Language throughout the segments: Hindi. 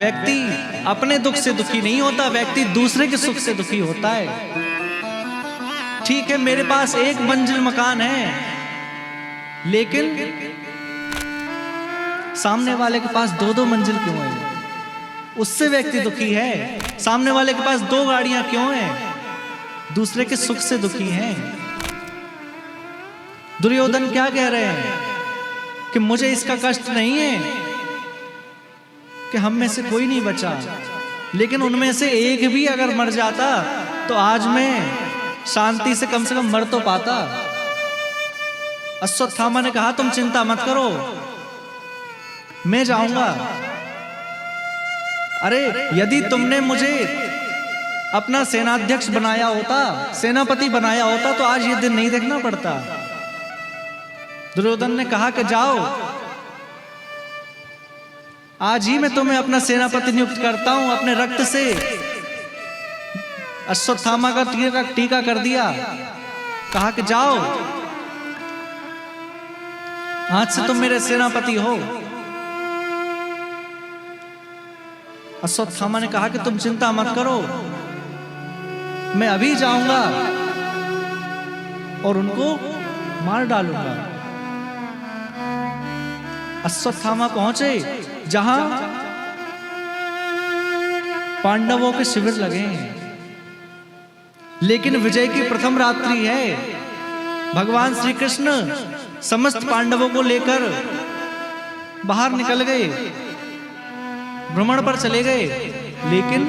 व्यक्ति अपने दुख से दुखी नहीं होता, व्यक्ति दूसरे के सुख से दुखी होता है। ठीक है, मेरे पास एक मंजिल मकान है, लेकिन सामने वाले के पास दो दो मंजिल क्यों है? उससे व्यक्ति दुखी है। सामने वाले के पास दो गाड़ियां क्यों हैं? दूसरे के सुख से दुखी हैं। दुर्योधन क्या कह रहे हैं कि मुझे इसका कष्ट नहीं है कि हम में से कोई नहीं बचा, लेकिन उनमें से एक भी अगर मर जाता तो आज मैं शांति से कम मर तो पाता। अश्वत्थामा ने कहा, तुम चिंता मत करो, मैं जाऊंगा। अरे यदि तुमने मुझे अपना सेनाध्यक्ष बनाया होता, सेनापति बनाया होता, तो आज ये दिन नहीं देखना पड़ता। दुर्योधन ने कहा कि जाओ, आज ही मैं तुम्हें अपना सेनापति नियुक्त करता हूं। अपने रक्त से अश्वत्थामा का टीका कर दिया, कहा कि जाओ, आज से तुम मेरे सेनापति हो। अश्वत्थामा ने कहा कि तुम चिंता मत करो, मैं अभी जाऊंगा और उनको मार डालूंगा। अश्वत्थामा पहुंचे जहां पांडवों के शिविर लगे हैं, लेकिन विजय की प्रथम रात्रि है। भगवान श्री कृष्ण समस्त पांडवों को लेकर बाहर निकल गए, भ्रमण पर चले गए, लेकिन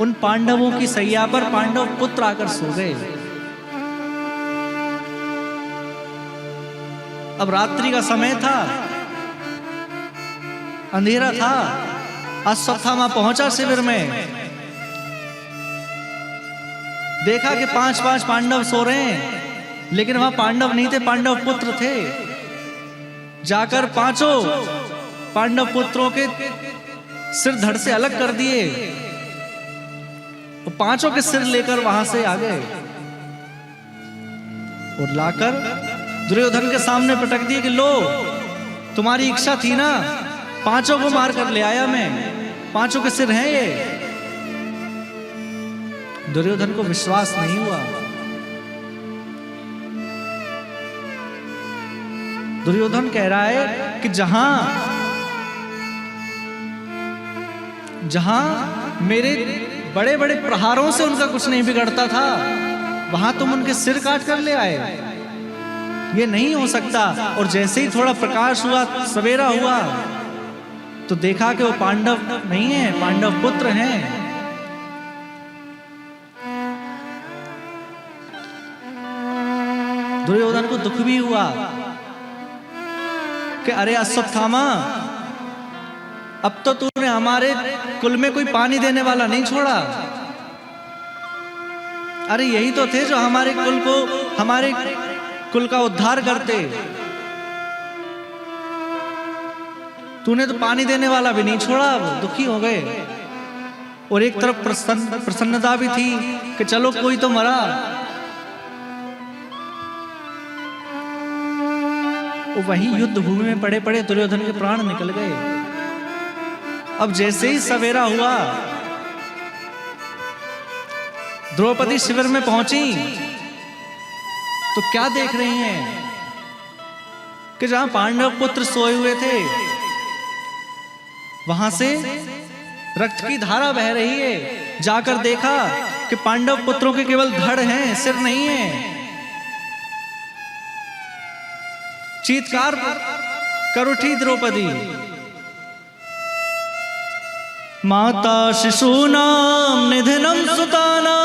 उन पांडवों की सैया पर पांडव पुत्र आकर सो गए। अब रात्रि का समय था, अंधेरा था। अश्वत्थामा पहुंचा शिविर में, देखा कि 5-5 पांडव सो रहे हैं, लेकिन वहां पांडव नहीं थे, पांडव पुत्र थे। जाकर 5 पांडव पुत्रों के सिर धड़ से अलग कर दिए, और 5 के सिर लेकर वहां से आ गए और लाकर दुर्योधन के सामने पटक दिए कि लो, तुम्हारी इच्छा थी ना, 5 को मार कर ले आया मैं, 5 के सिर हैं ये। दुर्योधन को विश्वास नहीं हुआ। दुर्योधन कह रहा है कि जहां मेरे बड़े बड़े प्रहारों से उनका कुछ नहीं बिगड़ता था, वहां तुम उनके सिर काट कर ले आए, ये नहीं हो सकता। और जैसे ही थोड़ा प्रकाश हुआ, सवेरा हुआ, तो देखा कि वो पांडव नहीं है, पांडव पुत्र हैं। दुर्योधन को दुख भी हुआ कि अरे अश्वत्थामा, अब तो तूने हमारे कुल में कोई पानी देने वाला नहीं छोड़ा। अरे यही तो थे जो हमारे कुल का उद्धार करते, तूने तो पानी देने वाला भी नहीं छोड़ा। अब दुखी हो गए, और एक तरफ प्रसन्नता भी थी कि चलो कोई तो मरा। वही युद्ध भूमि में पड़े पड़े दुर्योधन के प्राण निकल गए। अब जैसे ही सवेरा हुआ, द्रौपदी शिविर में पहुंची तो क्या देख रही हैं कि जहां पांडव पुत्र सोए हुए थे, वहां से रक्त की धारा बह रही है। जाकर देखा कि पांडव पुत्रों के केवल धड़ हैं, सिर नहीं है। चीत्कार कर उठी द्रौपदी, माता शिशूनां निधनं सुताना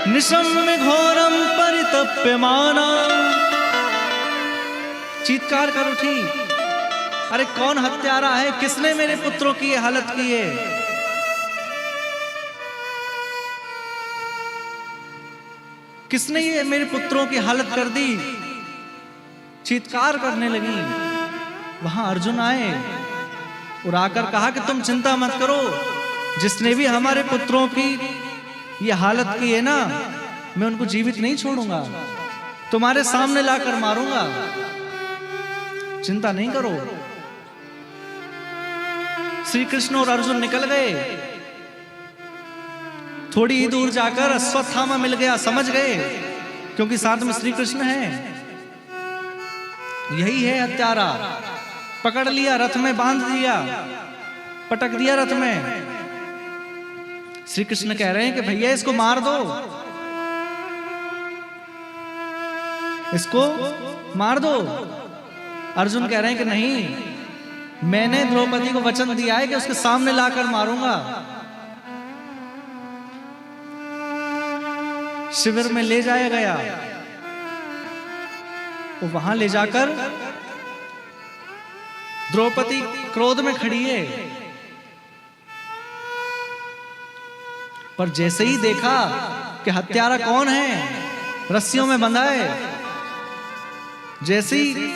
निशम्य घोरम परितप्यमाना। चीत्कार कर उठी, अरे कौन हत्यारा है, किसने मेरे पुत्रों की ये हालत की है? किसने ये मेरे पुत्रों की हालत कर दी? चीत्कार करने लगी। वहां अर्जुन आए और आकर कहा कि तुम चिंता मत करो, जिसने भी हमारे पुत्रों की ये हालत की है ना, मैं उनको जीवित नहीं छोड़ूंगा, तुम्हारे सामने लाकर मारूंगा, चिंता नहीं करो। श्री कृष्ण और अर्जुन निकल गए। थोड़ी ही दूर जाकर अश्वत्थामा मिल गया, समझ गए क्योंकि साथ में श्री कृष्ण है, यही है हत्यारा। पकड़ लिया, रथ में बांध दिया, पटक दिया रथ में। श्री कृष्ण कह रहे हैं कि भैया इसको मार दो, इसको मार दो। अर्जुन कह रहे हैं कि नहीं, मैंने द्रौपदी को वचन दिया है कि उसके सामने लाकर मारूंगा। शिविर में ले जाया गया, वो वहां ले जाकर द्रौपदी क्रोध में खड़ी है, पर जैसे ही देखा कि हत्यारा कौन है, रस्सियों में बंधा है, जैसे ही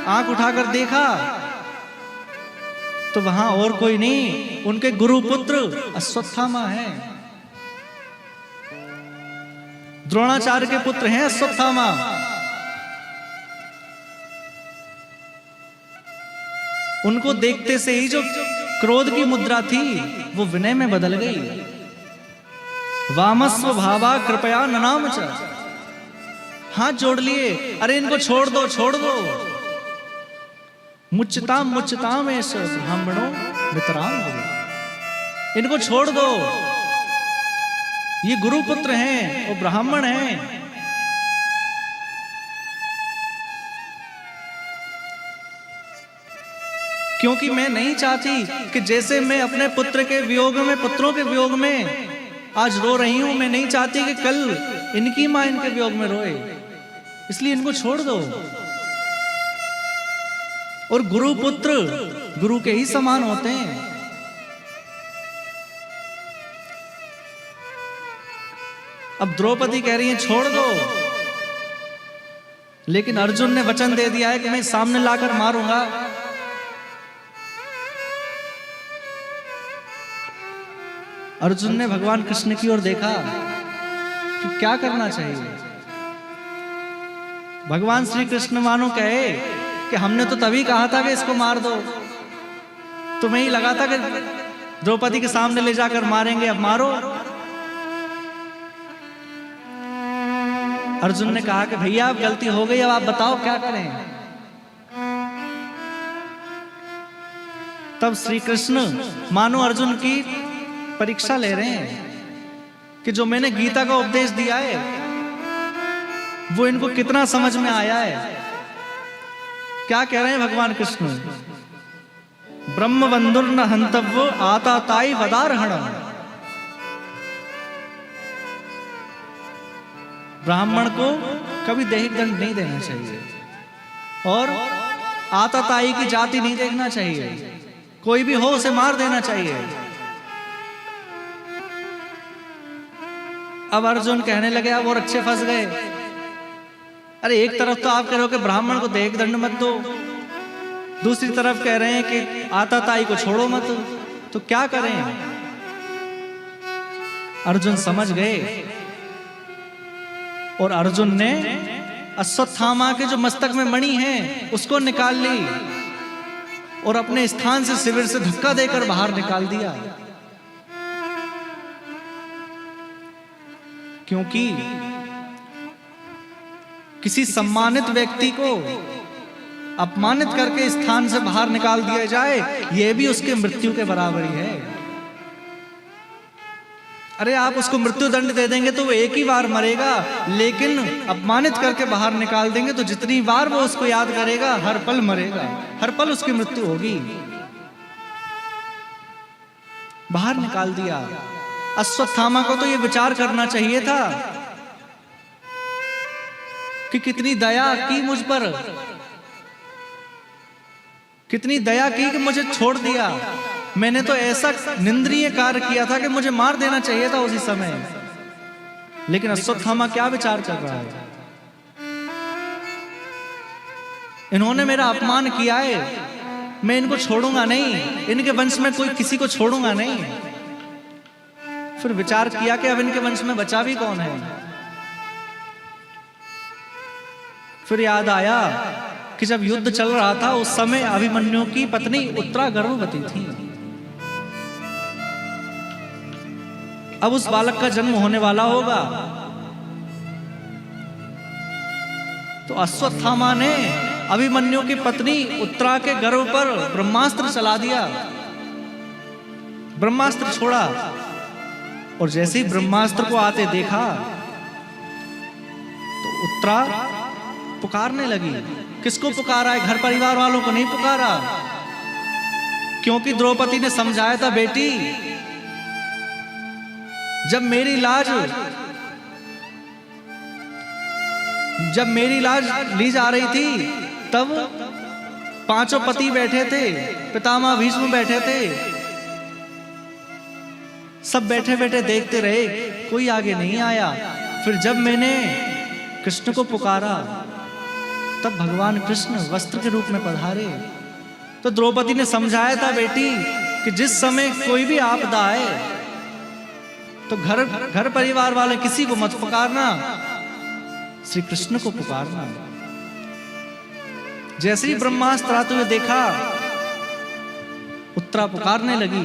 आंख उठाकर देखा तो वहां और कोई नहीं, उनके गुरुपुत्र अश्वत्थामा है। द्रोणाचार्य के पुत्र हैं अश्वत्थामा। उनको देखते से ही जो क्रोध की मुद्रा थी वो विनय में बदल गई। वामस्व भावा कृपया ननाम च, हाथ जोड़ लिए, अरे इनको छोड़ दो, छोड़ दो। मुच्यताम मुच्यताम एष ब्राह्मणों वितराम गुरु, इनको छोड़ दो, ये गुरुपुत्र हैं, वो ब्राह्मण हैं। क्योंकि मैं नहीं चाहती कि जैसे मैं अपने पुत्र के वियोग में, पुत्रों के वियोग में आज रो रही हूं, मैं नहीं चाहती कि कल इनकी मां इनके वियोग में रोए, इसलिए इनको छोड़ दो। और गुरु पुत्र गुरु के ही समान होते हैं। अब द्रौपदी कह रही है छोड़ दो, लेकिन अर्जुन ने वचन दे दिया है कि मैं सामने लाकर मारूंगा। अर्जुन ने भगवान कृष्ण की ओर देखा कि क्या करना चाहिए। भगवान श्री कृष्ण मानो कहे कि हमने तो तभी कहा था कि इसको मार दो, तुम्हें ही लगा था कि द्रौपदी के सामने ले जाकर मारेंगे, अब मारो। अर्जुन ने कहा कि भैया अब गलती हो गई, अब आप बताओ क्या करें। तब श्री कृष्ण मानो अर्जुन की परीक्षा ले रहे हैं कि जो मैंने गीता का उपदेश दिया है वो इनको कितना समझ में आया है। क्या कह रहे हैं भगवान कृष्ण, ब्रह्म बंधुर न हंतव्य आताताई वदारहण, ब्राह्मण को कभी दैहिक दंड नहीं देना चाहिए और आताताई की जाति नहीं देखना चाहिए, कोई भी हो उसे मार देना चाहिए। अब अर्जुन कहने लगे, अब और अच्छे फंस गए। अरे एक तरफ तो आप कह रहे हो कि ब्राह्मण को दैहिक दंड मत दो, दूसरी तरफ कह रहे हैं कि आताताई को छोड़ो मत, तो क्या करें। अर्जुन समझ गए और अर्जुन ने अश्वत्थामा के जो मस्तक में मणि है उसको निकाल ली और अपने स्थान से शिविर से धक्का देकर बाहर निकाल दिया। क्योंकि किसी सम्मानित व्यक्ति को अपमानित करके स्थान से बाहर निकाल दिया जाए, यह भी उसके मृत्यु के बराबर ही है। अरे आप उसको मृत्यु दंड दे देंगे तो वो एक ही बार मरेगा, लेकिन अपमानित करके बाहर निकाल देंगे तो जितनी बार वो उसको याद करेगा हर पल मरेगा, हर पल उसकी मृत्यु होगी। बाहर निकाल दिया। अश्वत्थामा को तो ये विचार करना चाहिए था कि कितनी दया की मुझ पर, कितनी दया की कि मुझे छोड़ दिया। मैंने तो ऐसा निंदनीय कार्य किया था कि मुझे मार देना चाहिए था उसी समय, लेकिन अश्वत्थामा क्या विचार कर रहा है। इन्होंने मेरा अपमान किया है, मैं इनको छोड़ूंगा नहीं, इनके वंश में कोई किसी को छोड़ूंगा नहीं। फिर विचार किया कि अब इनके वंश में बचा भी कौन है। फिर याद आया कि जब युद्ध चल रहा था उस समय अभिमन्यु की पत्नी उत्तरा गर्भवती थी। अब उस बालक का जन्म होने वाला होगा। तो अश्वत्थामा ने अभिमन्यु की पत्नी उत्तरा के गर्भ पर ब्रह्मास्त्र चला दिया। ब्रह्मास्त्र छोड़ा और जैसे ही ब्रह्मास्त्र को आते देखा तो उत्तरा पुकारने लगी। किसको पुकारा है? घर परिवार वालों को नहीं पुकारा, क्योंकि द्रौपदी ने समझाया था, बेटी जब मेरी लाज ली जा रही थी तब पांचों पति बैठे थे, पितामह भीष्म बैठे थे, सब बैठे बैठे देखते रहे, कोई आगे नहीं आया। फिर जब मैंने कृष्ण को पुकारा तब भगवान कृष्ण वस्त्र के रूप में पधारे। तो द्रौपदी ने समझाया था, बेटी कि जिस समय कोई भी आपदा आए तो घर परिवार वाले किसी को मत पुकारना, श्री कृष्ण को पुकारना। जैसे ही ब्रह्मास्त्र आते हुए देखा, उत्तरा पुकारने लगी,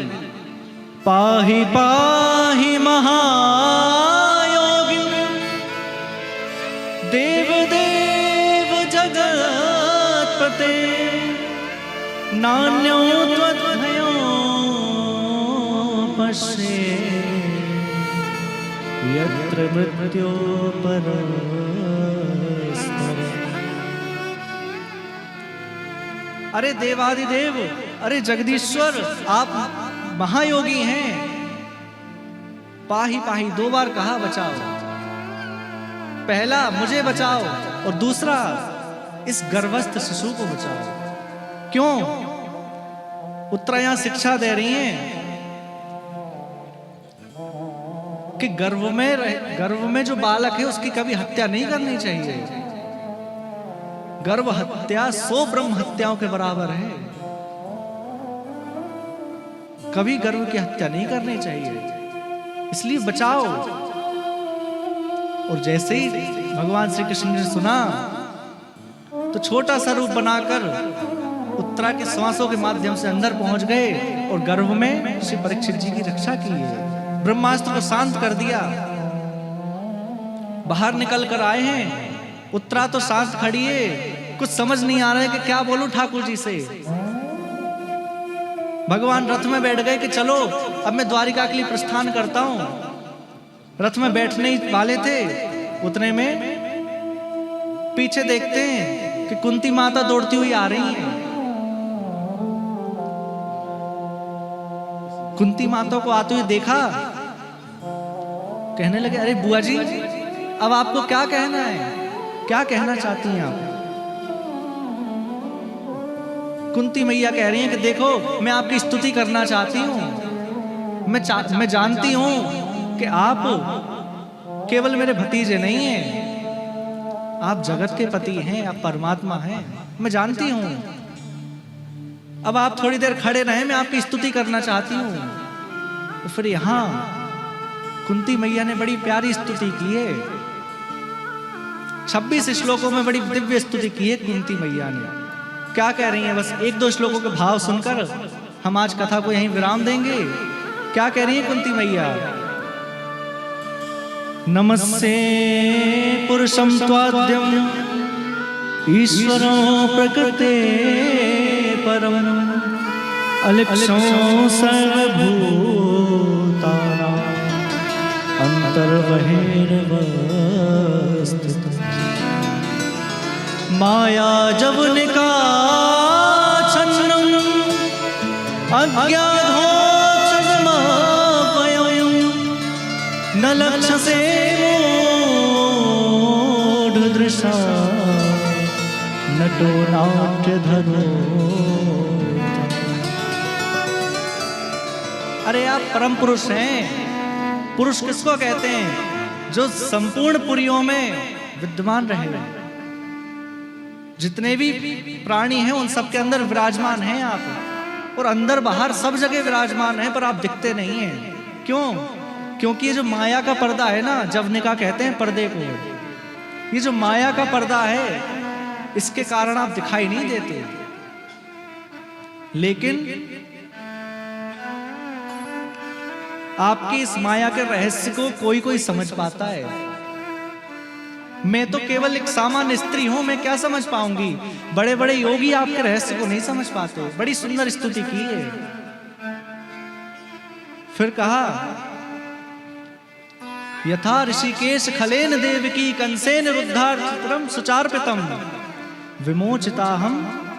पाहि पाहि महायोगी देव देव जगत्पते नान्यो त्वद्भयो पश्ये यत्र मृत्यो परस्पर। अरे देवादिदेव, अरे जगदीश्वर, आप महायोगी हैं। पाही पाही 2 बार कहा, बचाओ। पहला मुझे बचाओ और दूसरा इस गर्भस्थ शिशु को बचाओ। क्यों? उत्तरा यहां शिक्षा दे रही हैं कि गर्भ में जो बालक है उसकी कभी हत्या नहीं करनी चाहिए। गर्भ हत्या 100 ब्रह्म हत्याओं के बराबर है। कभी गर्भ की हत्या नहीं करनी चाहिए, इसलिए बचाओ। और जैसे ही भगवान श्री कृष्ण ने सुना तो छोटा सा रूप बनाकर उत्तरा के श्वासों के माध्यम से अंदर पहुंच गए और गर्भ में श्री परीक्षित जी की रक्षा की है। ब्रह्मास्त्र को शांत कर दिया। बाहर निकल कर आए हैं, उत्तरा तो शांत खड़ी है, कुछ समझ नहीं आ रहा है कि क्या बोलूं ठाकुर जी से। भगवान रथ में बैठ गए कि चलो अब मैं द्वारिका के लिए प्रस्थान करता हूं। रथ में बैठने ही वाले थे, उतने में पीछे देखते हैं कि कुंती माता दौड़ती हुई आ रही हैं। कुंती माता को आते हुए देखा, कहने लगे, अरे बुआ जी अब आपको क्या कहना है, क्या कहना चाहती हैं आप? कुंती मैया कह रही हैं कि देखो मैं आपकी स्तुति करना चाहती हूँ। मैं जानती हूँ कि आप केवल मेरे भतीजे नहीं हैं, आप जगत के पति हैं, आप परमात्मा हैं, मैं जानती हूँ। अब आप थोड़ी देर खड़े रहें, मैं आपकी स्तुति करना चाहती हूँ। तो फिर यहाँ कुंती मैया ने बड़ी प्यारी स्तुति की है। 26 श्लोकों में बड़ी दिव्य स्तुति की है कुंती मैया ने। क्या कह रही हैं? बस 1-2 श्लोकों के भाव सुनकर हम आज कथा को यहीं विराम देंगे। क्या कह रही है कुंती मैया? नमस्ते पुरुषं त्वाद्यं ईश्वरो प्रकृते परम अलक्षो सर्वभूतानां अंतर्बहिर्वस्थितम् माया जवनिका छन्नम अज्ञाधोक्षजमवयं न लक्ष्यसे मूढदृशा नटो नाट्यधरो। अरे आप परम पुरुष हैं। पुरुष किसको कहते हैं? जो संपूर्ण पुरियों में विद्यमान रहे। जितने भी प्राणी हैं उन सब के अंदर विराजमान हैं आप, और अंदर बाहर सब जगह विराजमान हैं, पर आप दिखते नहीं हैं। क्यों? क्योंकि ये जो माया का पर्दा है ना, जवनिका कहते हैं पर्दे को, ये जो माया का पर्दा है इसके कारण आप दिखाई नहीं देते। लेकिन आपकी इस माया के रहस्य को कोई कोई समझ पाता है। मैं तो केवल एक सामान्य स्त्री हूं, मैं क्या समझ पाऊंगी। बड़े बड़े योगी आपके रहस्य को नहीं समझ पाते। बड़ी सुंदर स्तुति की है। फिर कहा, यथा ऋषिकेश खलेन देवकी कंसेन रुद्धार्चित्रम सुचार्पितम विमोचिताहम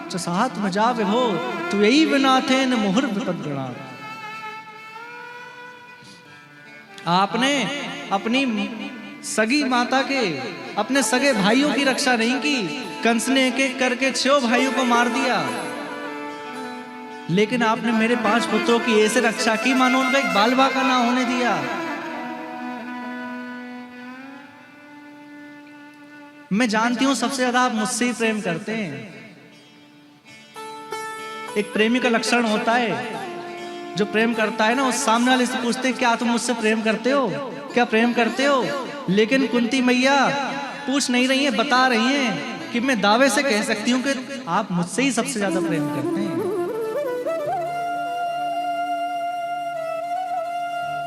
च सात्मजा विभो त्वयैव नाथेन मुहुर्विपद्गणात्। आपने अपनी सगी माता के, अपने सगे भाइयों की रक्षा नहीं की। कंस ने एक एक करके 6 भाइयों को मार दिया, लेकिन आपने मेरे 5 पुत्रों की ऐसे रक्षा की मानो उनका एक बाल बाका ना होने दिया। मैं जानती हूं सबसे ज्यादा आप मुझसे ही प्रेम करते हैं। एक प्रेमी का लक्षण होता है, जो प्रेम करता है ना, उस सामने वाले से पूछते हैं क्या तुम मुझसे प्रेम करते हो, क्या प्रेम करते हो। लेकिन कुंती मैया पूछ नहीं रही है, बता रही हैं कि मैं दावे से कह सकती हूं कि आप मुझसे ही सबसे ज्यादा प्रेम करते हैं।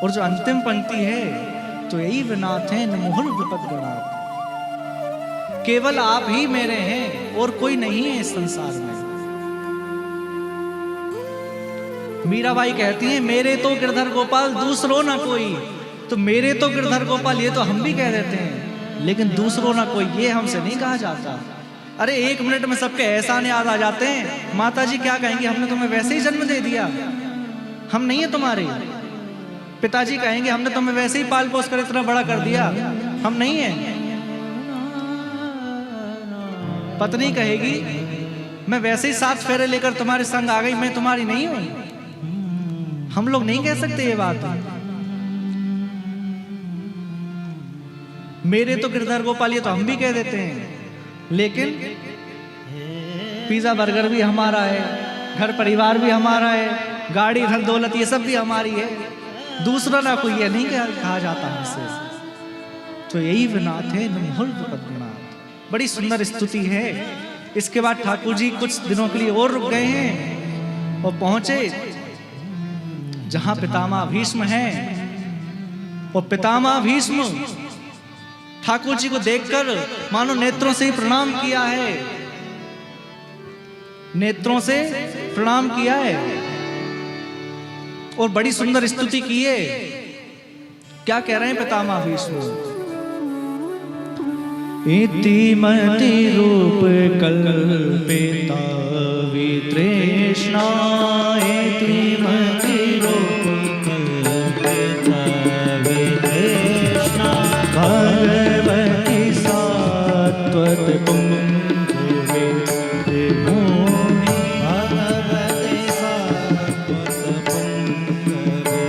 और जो अंतिम पंक्ति है, तो यही विनाथ है मुहुर्विपद्गणात्। केवल आप ही मेरे हैं और कोई नहीं है इस संसार में। मीराबाई कहती हैं, मेरे तो गिरधर गोपाल दूसरो ना कोई। तो मेरे तो गिरधर गोपाल ये तो हम भी कह देते हैं, लेकिन दूसरो ना कोई ये हमसे नहीं कहा जाता। अरे 1 मिनट में सबके एहसान याद आ जाते हैं। माता जी क्या कहेंगी, हमने तुम्हें वैसे ही जन्म दे दिया, हम नहीं है तुम्हारे। पिताजी कहेंगे, हमने तुम्हें वैसे ही पाल पोस कर इतना बड़ा कर दिया, हम नहीं है। पत्नी कहेगी, मैं वैसे ही 7 फेरे लेकर तुम्हारे संग आ गई, मैं तुम्हारी नहीं हूं। हम लोग नहीं कह सकते ये बात। मेरे तो गिरधर गोपाल ये तो हम भी कह देते हैं, लेकिन पिज्जा बर्गर भी हमारा है, घर परिवार भी हमारा है, गाड़ी धन दौलत ये सब भी हमारी है। दूसरा ना कोई ये नहीं कहा जाता हमसे। तो यही विनाथ है मुहुर्विपद्गणात्। बड़ी सुंदर स्तुति है। इसके बाद ठाकुर जी कुछ दिनों के लिए और रुक गए हैं और पहुंचे जहां पितामह भीष्म हैं। और पितामह भीष्म ठाकुर जी को देखकर मानो नेत्रों से ही प्रणाम किया है, नेत्रों से प्रणाम किया है और बड़ी सुंदर स्तुति की है। क्या कह रहे हैं पितामह भीष्म? इतिमति रूप कल्पिता वितृष्णा, इतिमति रूप कल्पिता वितृष्णा, भगवती सात्वत पुंगवे भूमि, भगवती सात्वत पुंगवे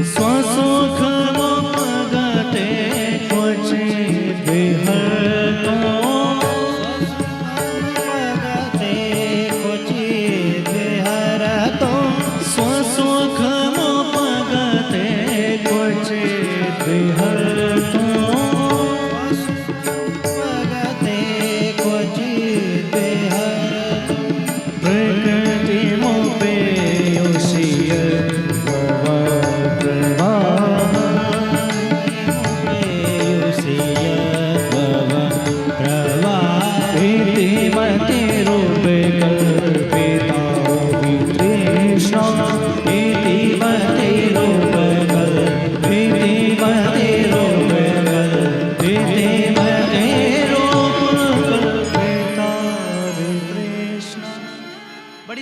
स्वसुख मगते क्वचित् विहरतो, स्वसुख मगते क्वचित् विहरतो,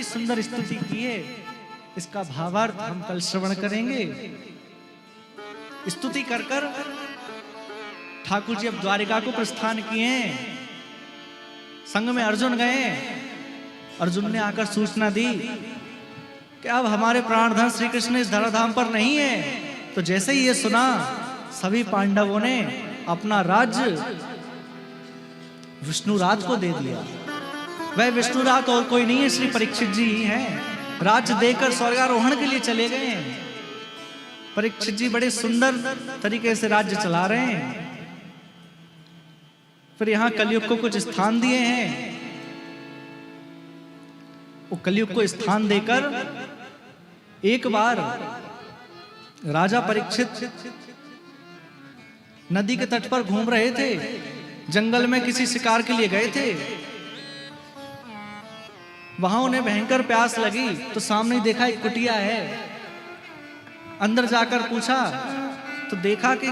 सुंदर स्तुति की है। इसका भावार्थ हम कल श्रवण करेंगे। स्तुति कर कर ठाकुर जी अब द्वारिका को प्रस्थान किए। संग में अर्जुन गए। अर्जुन ने आकर सूचना दी कि अब हमारे प्राणधन श्री कृष्ण इस धराधाम पर नहीं है। तो जैसे ही ये सुना, सभी पांडवों ने अपना राज्य विष्णुराज को दे दिया। वह विष्णुराज और कोई नहीं है, श्री परीक्षित जी ही हैं। राज्य देकर स्वर्गारोहण के लिए चले गए हैं। परीक्षित जी बड़े सुंदर तरीके से राज्य चला रहे हैं। फिर यहां कलयुग को कुछ स्थान दिए हैं। वो कलयुग को स्थान देकर एक बार राजा परीक्षित नदी के तट पर घूम रहे थे, जंगल में किसी शिकार के लिए गए थे। वहां उन्हें भयंकर प्यास लगी तो सामने देखा एक कुटिया है। अंदर जाकर पूछा तो देखा कि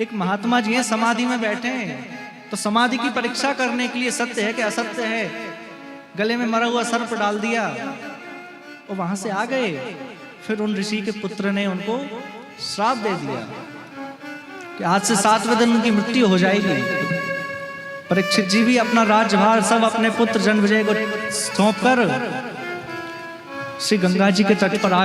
एक महात्मा जी हैं, समाधि में बैठे हैं। तो समाधि की परीक्षा करने के लिए सत्य है कि असत्य है, गले में मरा हुआ सर्प डाल दिया और वहां से आ गए। फिर उन ऋषि के पुत्र ने उनको श्राप दे दिया कि आज से 7वें दिन उनकी मृत्यु हो जाएगी। परीक्षित जी भी अपना राज्यभार सब अपने पुत्र जन्मेजय को सौंपकर श्री गंगा जी के तट पर आ गए।